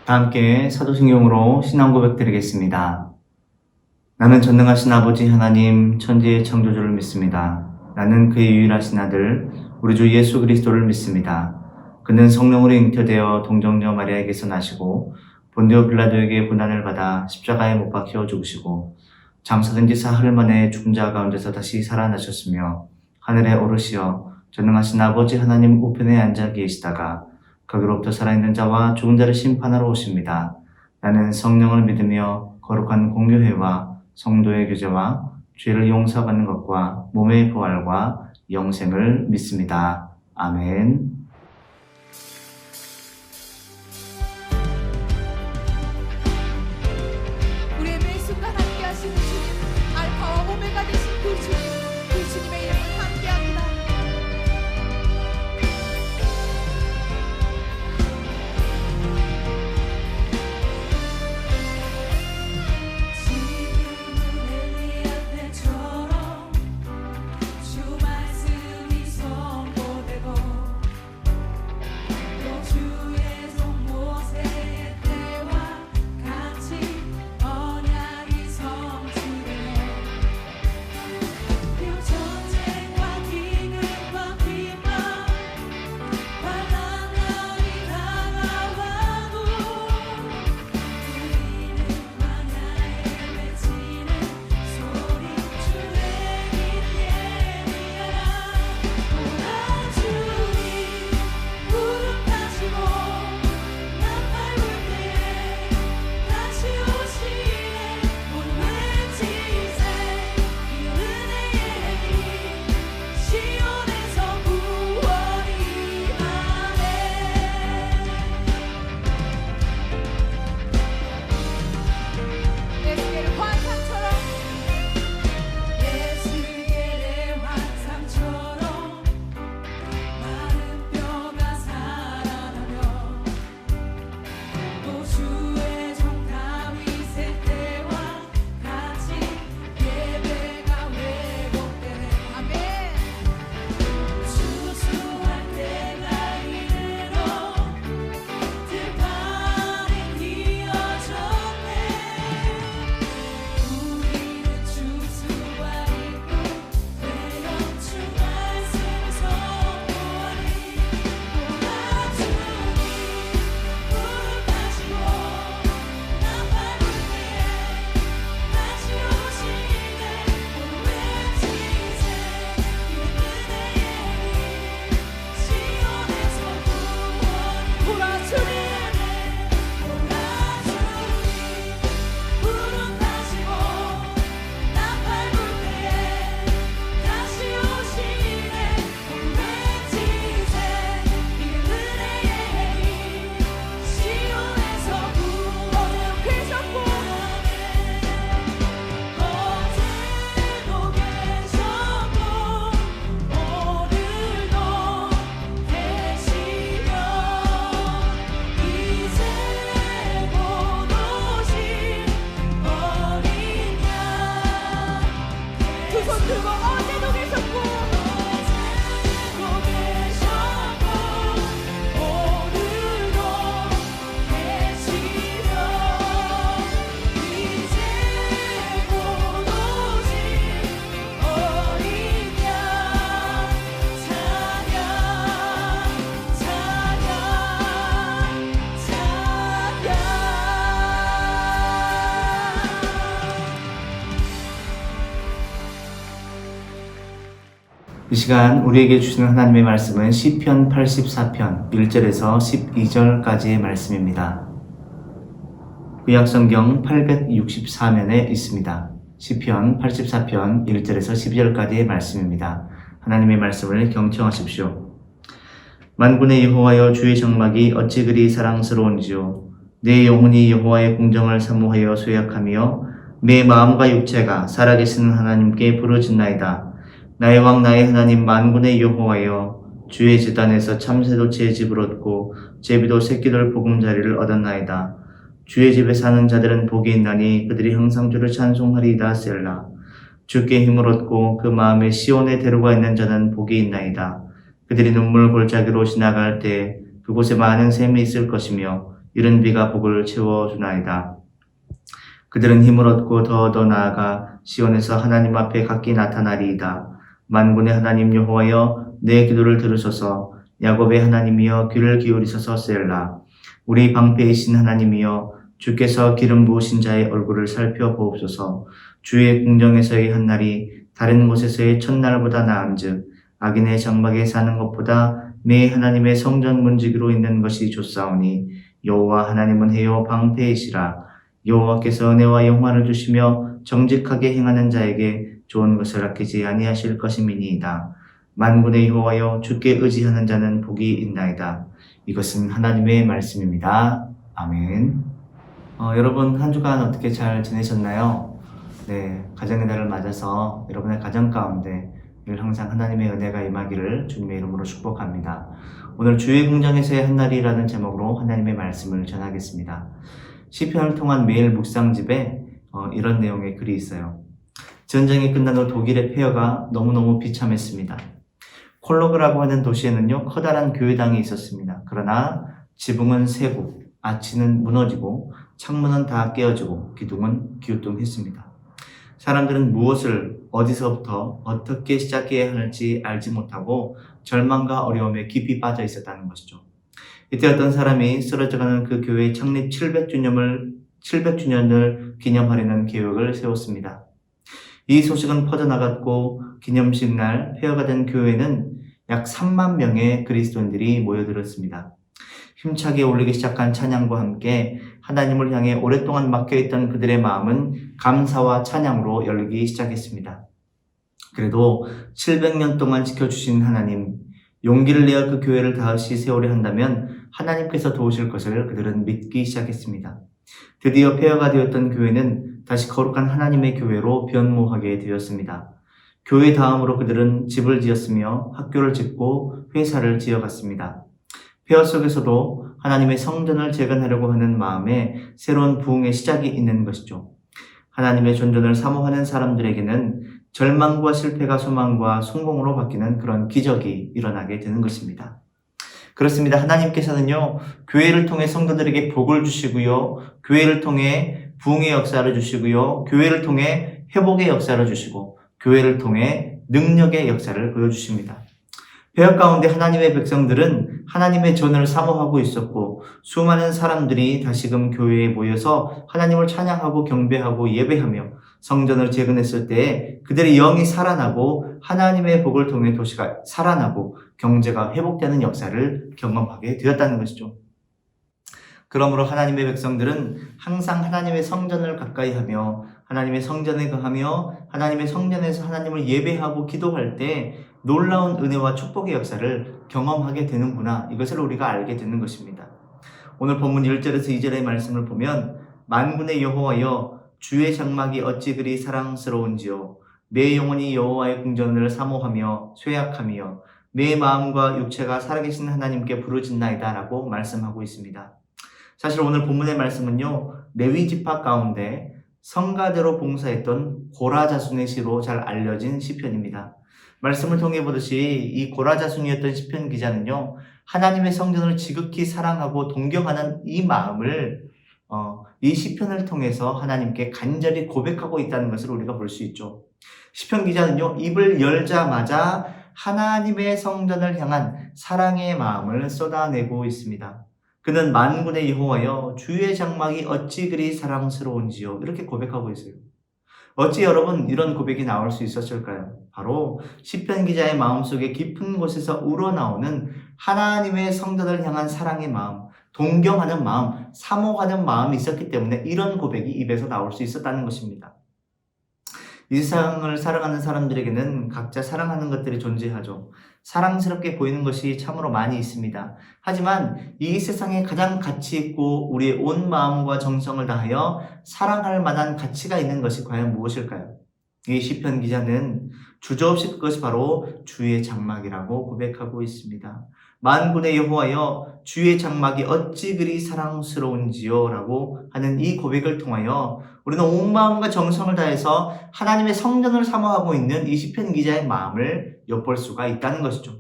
다 함께 사도신경으로 신앙 고백 드리겠습니다. 나는 전능하신 아버지 하나님 천지의 창조주를 믿습니다. 나는 그의 유일하신 아들 우리 주 예수 그리스도를 믿습니다. 그는 성령으로 잉태되어 동정녀 마리아에게서 나시고 본디오 빌라도에게 고난을 받아 십자가에 못 박혀 죽으시고 장사된 지 사흘 만에 죽은 자 가운데서 다시 살아나셨으며 하늘에 오르시어 전능하신 아버지 하나님 우편에 앉아 계시다가 거기로부터 살아있는 자와 죽은 자를 심판하러 오십니다. 나는 성령을 믿으며 거룩한 공교회와 성도의 교제와 죄를 용서받는 것과 몸의 부활과 영생을 믿습니다. 아멘. 우리의 매 순간 함께 하시는 주님, 알파와 오메가 되신 그 주님, 그 주님의 이름을 함께합니다. 지금은 엘리야 때처럼 주 말씀이 선포되고 또 주의 종 모세의 때와 같이 언약이 성취되네. 비록 전쟁과 기근과 비만 환난 날이 다가와도 우리는 광야에 외치는 소리 주의 이름 예비하라. 오라 주님 구름 타시고 나팔 불 때에 다시 오시네. 오늘 외치세 이 은혜의 힘 시온에서 구원이 임하네. 예수께를 환상처럼 예수께의 환상처럼 마른 뼈가 살아나며 또 주의 종 다윗의 때와 같이 예배가 회복되네. 아멘. 추수할 때가 이르러 들판이 휘어졌네. 우리는 추수하리고 되었주 말씀을 선포하리. 오라 주님 구름 타시고 나팔 불 때에 다시 오시네. 오늘 외치세 이 은혜의 힘 시온에서 구원이 오라 주님 오라 주님 구름 타시고 나팔 불 때에 다시 오시네. 오늘 외치세 이 은혜의 힘 시온에서 구원을 계셨고 어제도 계셨고 오늘도 계시며 이제 곧 오실 어린 양. 두 손 들고 어제도 계셨고 오늘도 계시며 이제 곧 오실 어린 양. 찬양 찬양 찬양. 이 시간 우리에게 주시는 하나님의 말씀은 시편 84편 1절에서 12절까지의 말씀입니다. 구약성경 864면에 있습니다. 시편 84편 1절에서 12절까지의 말씀입니다. 하나님의 말씀을 경청하십시오. 만군의 여호와여, 주의 장막이 어찌 그리 사랑스러운지요. 내 영혼이 여호와의 공정을 사모하여 소약하며 내 마음과 육체가 살아계시는 하나님께 부르짖나이다. 나의 왕 나의 하나님 만군의 여호와여, 주의 제단에서 참새도 제 집을 얻고 제비도 새끼들 보금자리를 얻었나이다. 주의 집에 사는 자들은 복이 있나니 그들이 항상 주를 찬송하리이다. 셀라. 주께 힘을 얻고 그 마음에 시온에 데려가 있는 자는 복이 있나이다. 그들이 눈물 골짜기로 지나갈 때 그곳에 많은 샘이 있을 것이며 이른 비가 복을 채워주나이다. 그들은 힘을 얻고 더 나아가 시온에서 하나님 앞에 각기 나타나리이다. 만군의 하나님 여호와여 내 기도를 들으소서. 야곱의 하나님이여 귀를 기울이소서. 셀라. 우리 방패이신 하나님이여 주께서 기름 부으신 자의 얼굴을 살펴보옵소서. 주의 궁정에서의 한 날이 다른 곳에서의 첫날보다 나은즉 악인의 장막에 사는 것보다 내 하나님의 성전 문지기로 있는 것이 좋사오니 여호와 하나님은 해요 방패이시라. 여호와께서 은혜와 영화를 주시며 정직하게 행하는 자에게 좋은 것을 아끼지 아니하실 것임이니이다. 만군의 여호와여 주께 의지하는 자는 복이 있나이다. 이것은 하나님의 말씀입니다. 아멘. 여러분 한 주간 어떻게 잘 지내셨나요? 네, 가정의 날을 맞아서 여러분의 가정 가운데 늘 항상 하나님의 은혜가 임하기를 주님의 이름으로 축복합니다. 오늘 주의 궁정에서의 한 날이라는 제목으로 하나님의 말씀을 전하겠습니다. 시편을 통한 매일 묵상집에 이런 내용의 글이 있어요. 전쟁이 끝난 후 독일의 폐허가 너무너무 비참했습니다. 콜로그라고 하는 도시에는요 커다란 교회당이 있었습니다. 그러나 지붕은 새고 아치는 무너지고 창문은 다 깨어지고 기둥은 기우뚱했습니다. 사람들은 무엇을 어디서부터 어떻게 시작해야 할지 알지 못하고 절망과 어려움에 깊이 빠져 있었다는 것이죠. 이때 어떤 사람이 쓰러져가는 그 교회의 창립 700주년을 기념하려는 계획을 세웠습니다. 이 소식은 퍼져나갔고 기념식 날 폐허가 된 교회에는 약 3만 명의 그리스도인들이 모여들었습니다. 힘차게 올리기 시작한 찬양과 함께 하나님을 향해 오랫동안 막혀있던 그들의 마음은 감사와 찬양으로 열리기 시작했습니다. 그래도 700년 동안 지켜주신 하나님, 용기를 내어 그 교회를 다시 세우려 한다면 하나님께서 도우실 것을 그들은 믿기 시작했습니다. 드디어 폐허가 되었던 교회는 다시 거룩한 하나님의 교회로 변모하게 되었습니다. 교회 다음으로 그들은 집을 지었으며 학교를 짓고 회사를 지어갔습니다. 폐허 속에서도 하나님의 성전을 재건하려고 하는 마음에 새로운 부흥의 시작이 있는 것이죠. 하나님의 존전을 사모하는 사람들에게는 절망과 실패가 소망과 성공으로 바뀌는 그런 기적이 일어나게 되는 것입니다. 그렇습니다. 하나님께서는요, 교회를 통해 성도들에게 복을 주시고요, 교회를 통해 부흥의 역사를 주시고요, 교회를 통해 회복의 역사를 주시고, 교회를 통해 능력의 역사를 보여주십니다. 폐허 가운데 하나님의 백성들은 하나님의 전을 사모하고 있었고 수많은 사람들이 다시금 교회에 모여서 하나님을 찬양하고 경배하고 예배하며 성전을 재건했을 때에 그들의 영이 살아나고 하나님의 복을 통해 도시가 살아나고 경제가 회복되는 역사를 경험하게 되었다는 것이죠. 그러므로 하나님의 백성들은 항상 하나님의 성전을 가까이 하며 하나님의 성전에 거하며 하나님의 성전에서 하나님을 예배하고 기도할 때 놀라운 은혜와 축복의 역사를 경험하게 되는구나. 이것을 우리가 알게 되는 것입니다. 오늘 본문 1절에서 2절의 말씀을 보면 만군의 여호와여 주의 장막이 어찌 그리 사랑스러운지요. 내 영혼이 여호와의 궁전을 사모하며 쇠약하며 내 마음과 육체가 살아계신 하나님께 부르짖나이다 라고 말씀하고 있습니다. 사실 오늘 본문의 말씀은요, 레위 지파 가운데 성가대로 봉사했던 고라 자손의 시로 잘 알려진 시편입니다. 말씀을 통해 보듯이 이 고라 자손이었던 시편 기자는요, 하나님의 성전을 지극히 사랑하고 동경하는 이 마음을 이 시편을 통해서 하나님께 간절히 고백하고 있다는 것을 우리가 볼 수 있죠. 시편 기자는요, 입을 열자마자 하나님의 성전을 향한 사랑의 마음을 쏟아내고 있습니다. 그는 만군의 여호와여 주의 장막이 어찌 그리 사랑스러운지요. 이렇게 고백하고 있어요. 어찌 여러분 이런 고백이 나올 수 있었을까요? 바로 시편 기자의 마음속에 깊은 곳에서 우러나오는 하나님의 성전을 향한 사랑의 마음, 동경하는 마음, 사모하는 마음이 있었기 때문에 이런 고백이 입에서 나올 수 있었다는 것입니다. 이 세상을 살아가는 사람들에게는 각자 사랑하는 것들이 존재하죠. 사랑스럽게 보이는 것이 참으로 많이 있습니다. 하지만 이 세상에 가장 가치 있고 우리의 온 마음과 정성을 다하여 사랑할 만한 가치가 있는 것이 과연 무엇일까요? 이 시편 기자는 주저없이 그것이 바로 주의 장막이라고 고백하고 있습니다. 만군의 여호와여 주의 장막이 어찌 그리 사랑스러운지요 라고 하는 이 고백을 통하여 우리는 온 마음과 정성을 다해서 하나님의 성전을 사모하고 있는 이 시편 기자의 마음을 엿볼 수가 있다는 것이죠.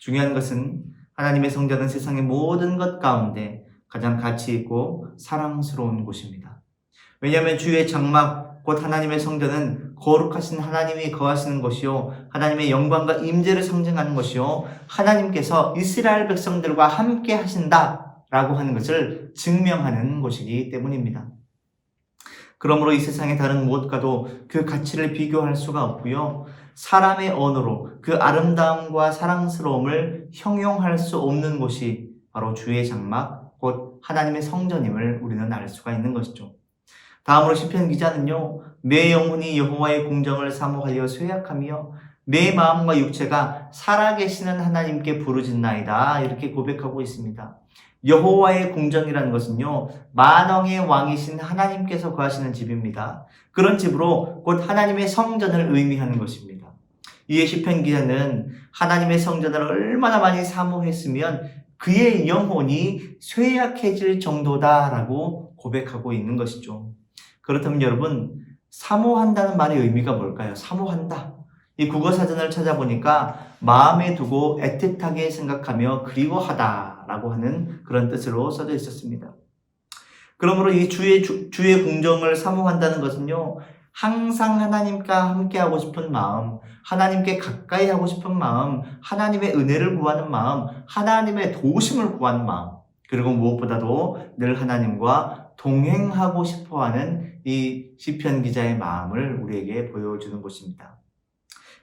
중요한 것은 하나님의 성전은 세상의 모든 것 가운데 가장 가치 있고 사랑스러운 곳입니다. 왜냐하면 주의 장막 곧 하나님의 성전은 거룩하신 하나님이 거하시는 곳이요 하나님의 영광과 임재를 상징하는 것이요 하나님께서 이스라엘 백성들과 함께 하신다라고 하는 것을 증명하는 곳이기 때문입니다. 그러므로 이 세상의 다른 무엇과도 그 가치를 비교할 수가 없고요. 사람의 언어로 그 아름다움과 사랑스러움을 형용할 수 없는 곳이 바로 주의 장막, 곧 하나님의 성전임을 우리는 알 수가 있는 것이죠. 다음으로 시편 기자는요. 내 영혼이 여호와의 궁정을 사모하여 쇠약하며 내 마음과 육체가 살아계시는 하나님께 부르짖나이다 이렇게 고백하고 있습니다. 여호와의 궁정이라는 것은요. 만왕의 왕이신 하나님께서 거하시는 집입니다. 그런 집으로 곧 하나님의 성전을 의미하는 것입니다. 이에 시편 기자는 하나님의 성전을 얼마나 많이 사모했으면 그의 영혼이 쇠약해질 정도다라고 고백하고 있는 것이죠. 그렇다면 여러분, 사모한다는 말의 의미가 뭘까요? 사모한다. 이 국어사전을 찾아보니까 마음에 두고 애틋하게 생각하며 그리워하다라고 하는 그런 뜻으로 써져 있었습니다. 그러므로 이 주의 궁정을 사모한다는 것은요, 항상 하나님과 함께하고 싶은 마음, 하나님께 가까이 하고 싶은 마음, 하나님의 은혜를 구하는 마음, 하나님의 도우심을 구하는 마음, 그리고 무엇보다도 늘 하나님과 동행하고 싶어하는 이 시편 기자의 마음을 우리에게 보여주는 것입니다.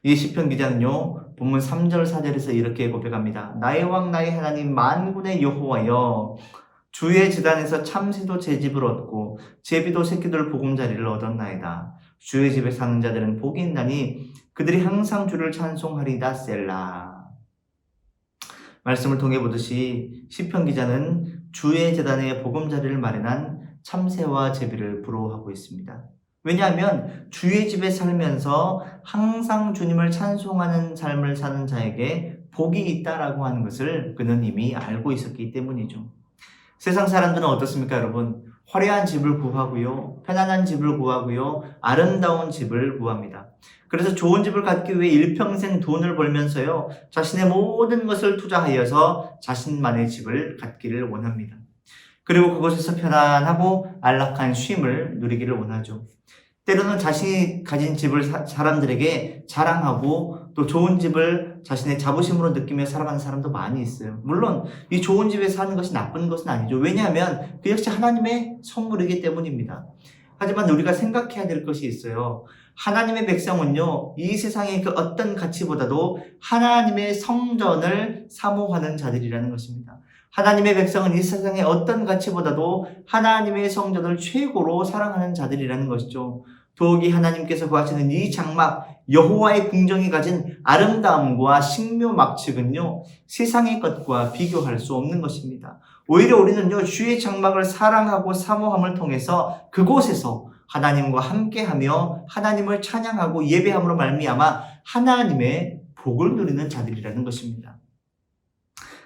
이 시편 기자는요, 본문 3절 4절에서 이렇게 고백합니다. 나의 왕 나의 하나님 만군의 여호와여, 주의 제단에서 참새도 제 집을 얻고 제비도 새끼들 보금자리를 얻었나이다. 주의 집에 사는 자들은 복이 있나니 그들이 항상 주를 찬송하리다 셀라. 말씀을 통해 보듯이 시편 기자는 주의 제단에 보금자리를 마련한 참새와 제비를 부러워하고 있습니다. 왜냐하면 주의 집에 살면서 항상 주님을 찬송하는 삶을 사는 자에게 복이 있다라고 하는 것을 그는 이미 알고 있었기 때문이죠. 세상 사람들은 어떻습니까, 여러분? 화려한 집을 구하고요, 편안한 집을 구하고요, 아름다운 집을 구합니다. 그래서 좋은 집을 갖기 위해 일평생 돈을 벌면서요, 자신의 모든 것을 투자하여서 자신만의 집을 갖기를 원합니다. 그리고 그곳에서 편안하고 안락한 쉼을 누리기를 원하죠. 때로는 자신이 가진 집을 사람들에게 자랑하고 또 좋은 집을 자신의 자부심으로 느끼며 살아가는 사람도 많이 있어요. 물론 이 좋은 집에 사는 것이 나쁜 것은 아니죠. 왜냐하면 그 역시 하나님의 선물이기 때문입니다. 하지만 우리가 생각해야 될 것이 있어요. 하나님의 백성은요, 이 세상의 그 어떤 가치보다도 하나님의 성전을 사모하는 자들이라는 것입니다. 하나님의 백성은 이 세상의 어떤 가치보다도 하나님의 성전을 최고로 사랑하는 자들이라는 것이죠. 더욱이 하나님께서 거하시는 이 장막, 여호와의 궁정이 가진 아름다움과 신묘막측은요, 세상의 것과 비교할 수 없는 것입니다. 오히려 우리는요, 주의 장막을 사랑하고 사모함을 통해서 그곳에서 하나님과 함께하며 하나님을 찬양하고 예배함으로 말미암아 하나님의 복을 누리는 자들이라는 것입니다.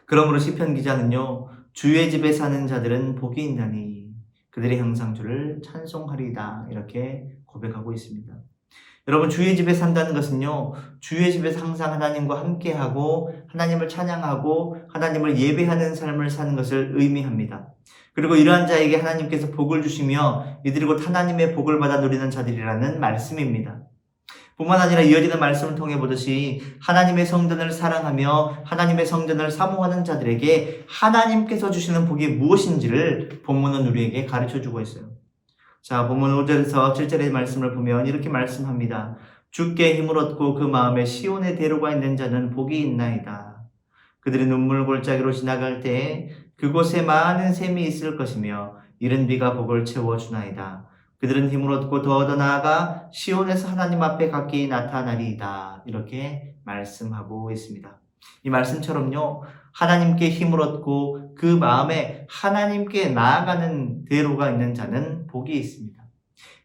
그러므로 시편 기자는요, 주의 집에 사는 자들은 복이 있나니 그들이 항상 주를 찬송하리이다 이렇게 고백하고 있습니다. 여러분, 주의 집에 산다는 것은요, 주의 집에서 항상 하나님과 함께하고 하나님을 찬양하고 하나님을 예배하는 삶을 사는 것을 의미합니다. 그리고 이러한 자에게 하나님께서 복을 주시며 이들이 곧 하나님의 복을 받아 누리는 자들이라는 말씀입니다. 뿐만 아니라 이어지는 말씀을 통해 보듯이 하나님의 성전을 사랑하며 하나님의 성전을 사모하는 자들에게 하나님께서 주시는 복이 무엇인지를 본문은 우리에게 가르쳐주고 있어요. 자, 본문 5절에서 7절의 말씀을 보면 이렇게 말씀합니다. 주께 힘을 얻고 그 마음에 시온의 대로가 있는 자는 복이 있나이다. 그들이 눈물 골짜기로 지나갈 때에 그곳에 많은 샘이 있을 것이며 이른 비가 복을 채워주나이다. 그들은 힘을 얻고 더 나아가 시온에서 하나님 앞에 가까이 나타나리이다. 이렇게 말씀하고 있습니다. 이 말씀처럼요, 하나님께 힘을 얻고 그 마음에 하나님께 나아가는 대로가 있는 자는 복이 있습니다.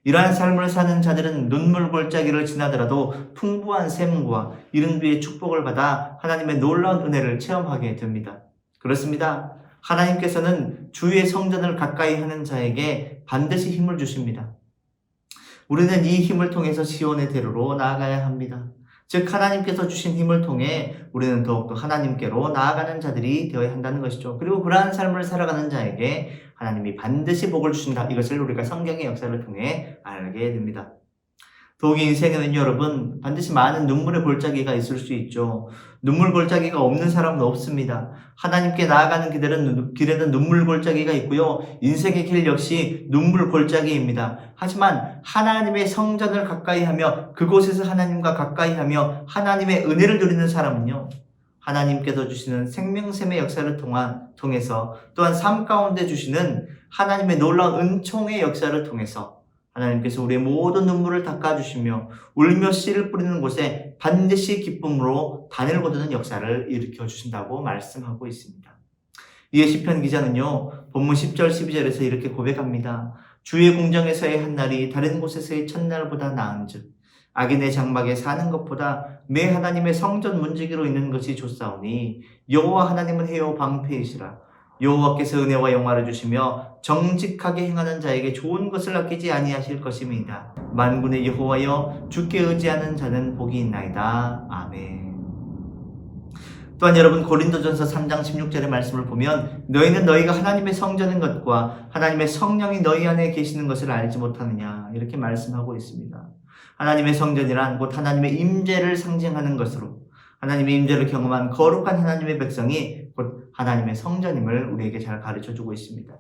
이러한 삶을 사는 자들은 눈물 골짜기를 지나더라도 풍부한 샘과 이른 비의 축복을 받아 하나님의 놀라운 은혜를 체험하게 됩니다. 그렇습니다. 하나님께서는 주의 성전을 가까이 하는 자에게 반드시 힘을 주십니다. 우리는 이 힘을 통해서 시온의 대로로 나아가야 합니다. 즉 하나님께서 주신 힘을 통해 우리는 더욱더 하나님께로 나아가는 자들이 되어야 한다는 것이죠. 그리고 그러한 삶을 살아가는 자에게 하나님이 반드시 복을 주신다. 이것을 우리가 성경의 역사를 통해 알게 됩니다. 더욱이 인생에는 여러분 반드시 많은 눈물의 골짜기가 있을 수 있죠. 눈물 골짜기가 없는 사람은 없습니다. 하나님께 나아가는 길에는 눈물 골짜기가 있고요. 인생의 길 역시 눈물 골짜기입니다. 하지만 하나님의 성전을 가까이 하며 그곳에서 하나님과 가까이 하며 하나님의 은혜를 누리는 사람은요. 하나님께서 주시는 생명샘의 역사를 통해서 또한 삶 가운데 주시는 하나님의 놀라운 은총의 역사를 통해서 하나님께서 우리의 모든 눈물을 닦아주시며 울며 씨를 뿌리는 곳에 반드시 기쁨으로 단을 거두는 역사를 일으켜 주신다고 말씀하고 있습니다. 이에 시편 기자는요, 본문 10절 12절에서 이렇게 고백합니다. 주의 궁정에서의 한날이 다른 곳에서의 첫날보다 나은즉 악인의 장막에 사는 것보다 내 하나님의 성전 문지기로 있는 것이 좋사오니 여호와 하나님은 해요 방패이시라. 여호와께서 은혜와 영화를 주시며 정직하게 행하는 자에게 좋은 것을 아끼지 아니하실 것입니다. 만군의 여호와여 주께 의지하는 자는 복이 있나이다. 아멘. 또한 여러분 고린도전서 3장 16절의 말씀을 보면 너희는 너희가 하나님의 성전인 것과 하나님의 성령이 너희 안에 계시는 것을 알지 못하느냐 이렇게 말씀하고 있습니다. 하나님의 성전이란 곧 하나님의 임재를 상징하는 것으로 하나님의 임재를 경험한 거룩한 하나님의 백성이 곧 하나님의 성전임을 우리에게 잘 가르쳐주고 있습니다.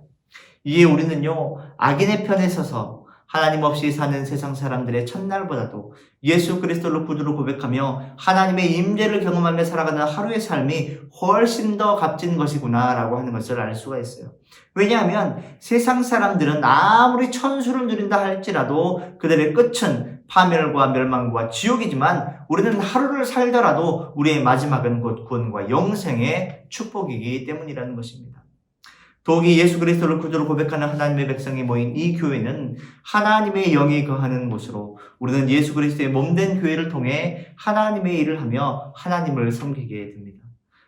이에 우리는요, 악인의 편에 서서 하나님 없이 사는 세상 사람들의 첫날보다도 예수 그리스도를 구주로 고백하며 하나님의 임재를 경험하며 살아가는 하루의 삶이 훨씬 더 값진 것이구나 라고 하는 것을 알 수가 있어요. 왜냐하면 세상 사람들은 아무리 천수를 누린다 할지라도 그들의 끝은 파멸과 멸망과 지옥이지만 우리는 하루를 살더라도 우리의 마지막은 곧 구원과 영생의 축복이기 때문이라는 것입니다. 더욱이 예수 그리스도를 구주로 고백하는 하나님의 백성이 모인 이 교회는 하나님의 영이 거하는 곳으로 우리는 예수 그리스도의 몸된 교회를 통해 하나님의 일을 하며 하나님을 섬기게 됩니다.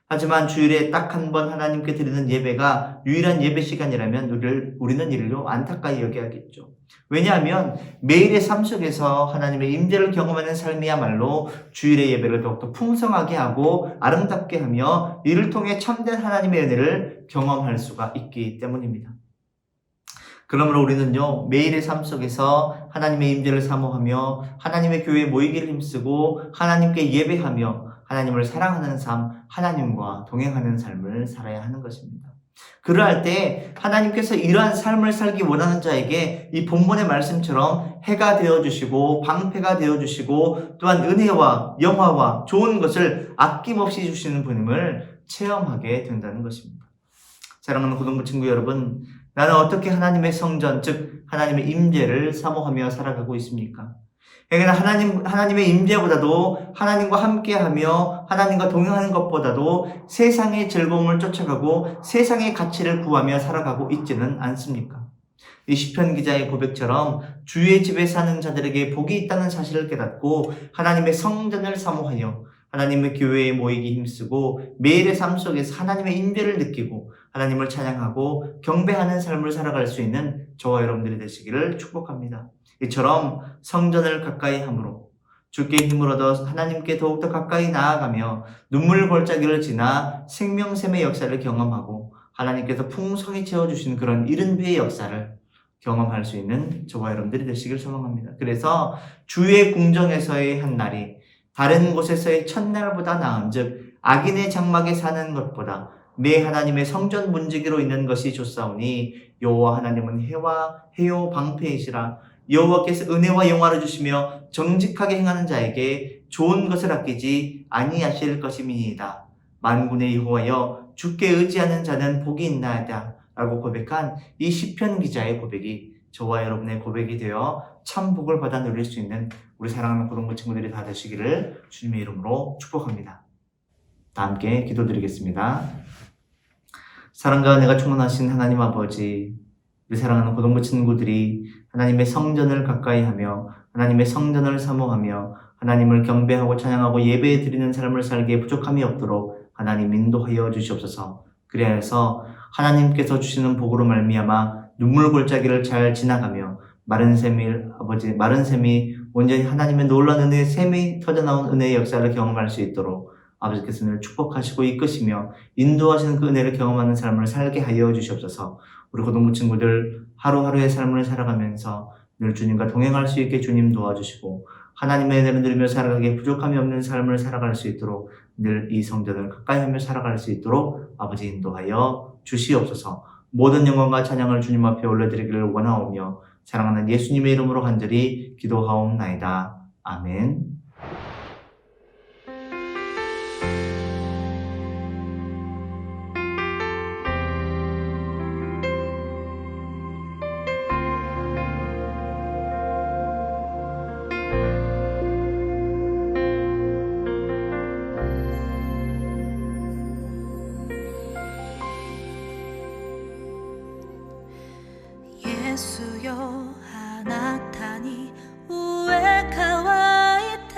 하지만 주일에 딱 한 번 하나님께 드리는 예배가 유일한 예배 시간이라면 우리는 이를 안타까이 여겨야겠죠. 왜냐하면 매일의 삶 속에서 하나님의 임재를 경험하는 삶이야말로 주일의 예배를 더욱더 풍성하게 하고 아름답게 하며 이를 통해 참된 하나님의 은혜를 경험할 수가 있기 때문입니다. 그러므로 우리는요, 매일의 삶 속에서 하나님의 임재를 사모하며 하나님의 교회에 모이기를 힘쓰고 하나님께 예배하며 하나님을 사랑하는 삶, 하나님과 동행하는 삶을 살아야 하는 것입니다. 그러할 때 하나님께서 이러한 삶을 살기 원하는 자에게 이 본문의 말씀처럼 해가 되어주시고 방패가 되어주시고 또한 은혜와 영화와 좋은 것을 아낌없이 주시는 분임을 체험하게 된다는 것입니다. 사랑하는 고등부 친구 여러분, 나는 어떻게 하나님의 성전, 즉 하나님의 임재를 사모하며 살아가고 있습니까? 그러니까 하나님의 임재보다도 하나님과 함께하며 하나님과 동행하는 것보다도 세상의 즐거움을 쫓아가고 세상의 가치를 구하며 살아가고 있지는 않습니까? 이 시편 기자의 고백처럼 주의 집에 사는 자들에게 복이 있다는 사실을 깨닫고 하나님의 성전을 사모하여 하나님의 교회에 모이기 힘쓰고 매일의 삶 속에서 하나님의 임재를 느끼고 하나님을 찬양하고 경배하는 삶을 살아갈 수 있는 저와 여러분들이 되시기를 축복합니다. 이처럼 성전을 가까이 함으로 주께 힘을 얻어 하나님께 더욱더 가까이 나아가며 눈물 골짜기를 지나 생명샘의 역사를 경험하고 하나님께서 풍성히 채워주신 그런 이른 배의 역사를 경험할 수 있는 저와 여러분들이 되시길 소망합니다. 그래서 주의 궁정에서의 한 날이 다른 곳에서의 첫날보다 나은즉 악인의 장막에 사는 것보다 내 하나님의 성전 문지기로 있는 것이 좋사오니 여호와 하나님은 해요 방패이시라. 여호와께서 은혜와 영화를 주시며 정직하게 행하는 자에게 좋은 것을 아끼지 아니하실 것임이니이다. 만군의 여호와여 주께 의지하는 자는 복이 있나이다 라고 고백한 이 시편 기자의 고백이 저와 여러분의 고백이 되어 참 복을 받아 누릴 수 있는 우리 사랑하는 고등부 친구들이 다 되시기를 주님의 이름으로 축복합니다. 다 함께 기도드리겠습니다. 사랑과 은혜가 충만하신 하나님 아버지, 우리 사랑하는 고등부 친구들이 하나님의 성전을 가까이 하며 하나님의 성전을 사모하며 하나님을 경배하고 찬양하고 예배에 드리는 삶을 살기에 부족함이 없도록 하나님 인도하여 주시옵소서. 그래서 하나님께서 주시는 복으로 말미암아 눈물 골짜기를 잘 지나가며 마른 샘이 온전히 하나님의 놀라운 은혜의 샘이 터져나온 은혜의 역사를 경험할 수 있도록 아버지께서 늘 축복하시고 이끄시며 인도하시는 그 은혜를 경험하는 삶을 살게 하여 주시옵소서. 우리 고등부 친구들 하루하루의 삶을 살아가면서 늘 주님과 동행할 수 있게 주님 도와주시고 하나님의 은혜를 누리며 살아가기에 부족함이 없는 삶을 살아갈 수 있도록 늘 이 성전을 가까이 하며 살아갈 수 있도록 아버지 인도하여 주시옵소서. 모든 영광과 찬양을 주님 앞에 올려드리기를 원하오며 사랑하는 예수님의 이름으로 간절히 기도하옵나이다. 아멘. 예수여 하나타니 우에 가와 있다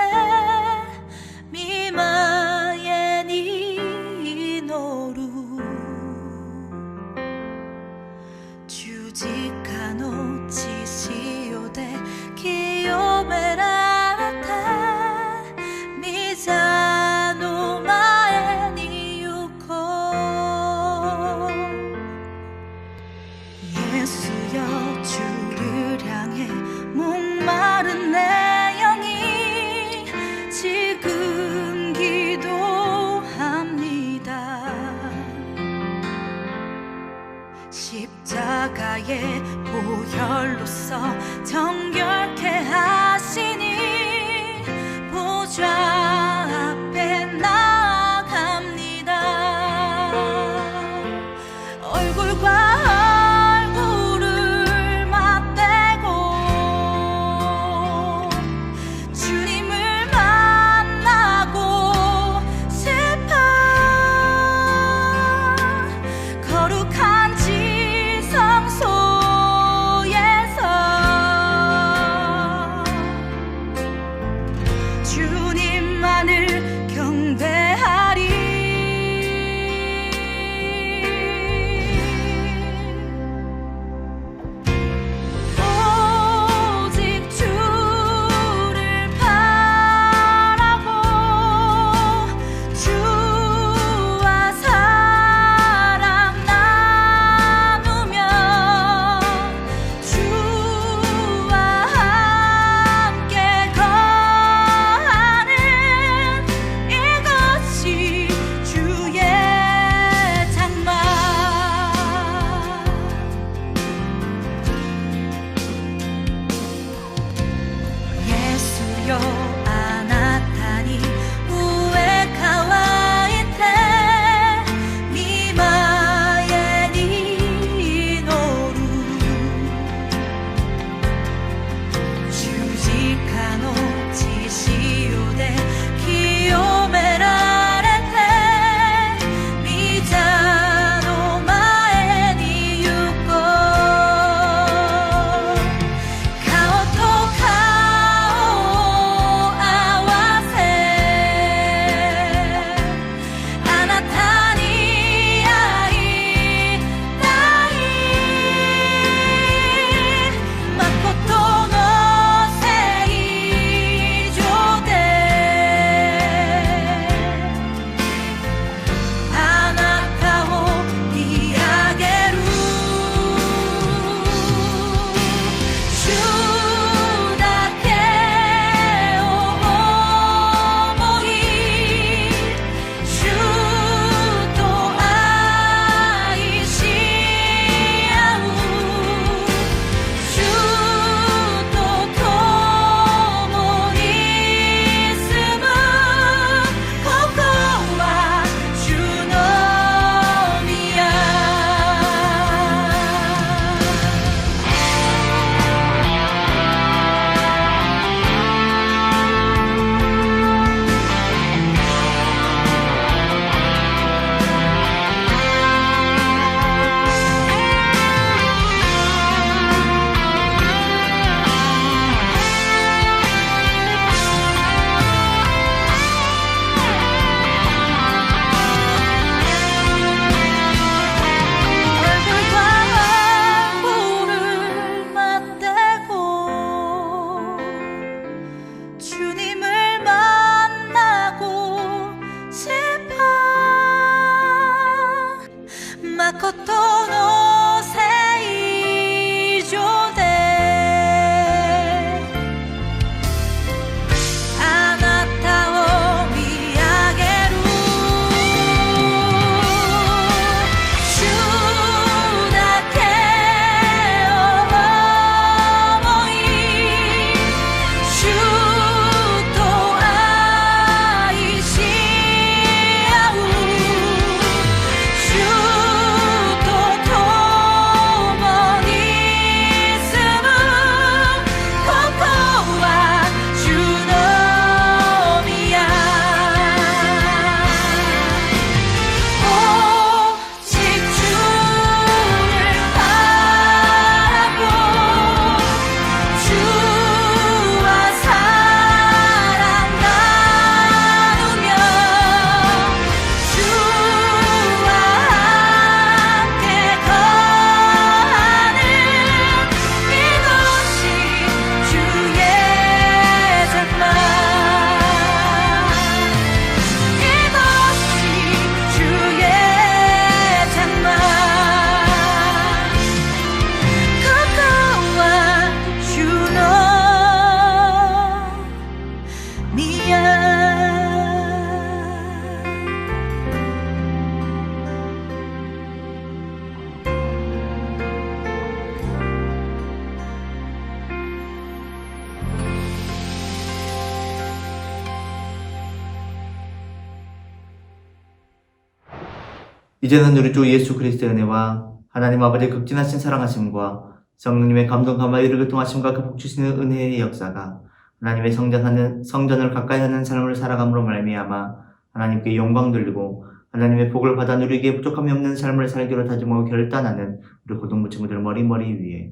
이제는 우리 주 예수 그리스도의 은혜와 하나님 아버지의 극진하신 사랑하심과 성령님의 감동감화 이르게 통하심과 그 복주시는 은혜의 역사가 하나님의 성전을 가까이 하는 삶을 살아감으로 말미암아 하나님께 영광 돌리고 하나님의 복을 받아 누리기에 부족함이 없는 삶을 살기로 다짐하고 결단하는 우리 고등부 친구들 머리 위에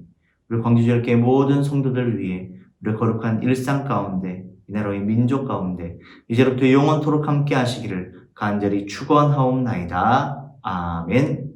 우리 광주지역의 모든 성도들 위해 우리 거룩한 일상 가운데 이 나라의 민족 가운데 이제로부터 영원토록 함께 하시기를 간절히 축원하옵나이다. 아멘.